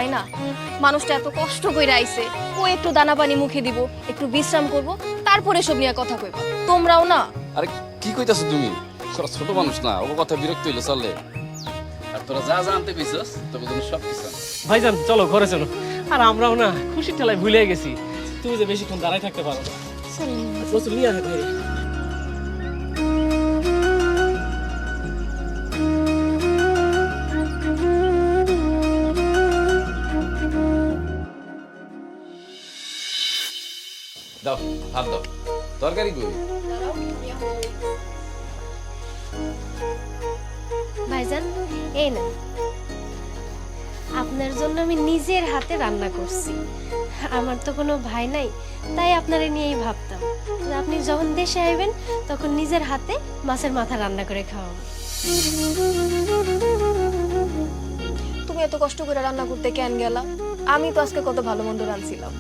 তাই না? মানুষটা এত কষ্ট কইরা আইছে, ও একটু দানা পানি মুখে দিব, একটু বিশ্রাম করব, তারপরে সব নিয়ে কথা কইবা। তোমরাও না। আরে কি কইতাছ তুমি? তোরা ছোট মানুষ না, ও কথা বিরক্ত হইলে চলে। আর তোরা যা জানতে কইছস তোকে জন্য সব কিছু আনছি। ভাইজান চলো ঘরে চলো। আর আমরাও না খুশির ঠেলায় ভুলে গেছি তুমি যে বেশিক্ষণ দাঁড়ায় থাকতে পারো না। রসুল নিয়ে আসে ঘরে। দাও হাত দাও। তরকারি কই? ভাইজান এই না, আপনার জন্য আমি নিজের হাতে রান্না করছি। আমার তো কোনো ভাই নাই, তাই আপনারে নিয়েই ভাবতাম যে আপনি যখন দেশে আইবেন তখন নিজের হাতে মাছের মাথা রান্না করে খাওয়াবো। তুমি এত কষ্ট করে রান্না করতে কেন গেলা? আমি তো আজকে কত ভালো মন্দ রাঁধছিলাম।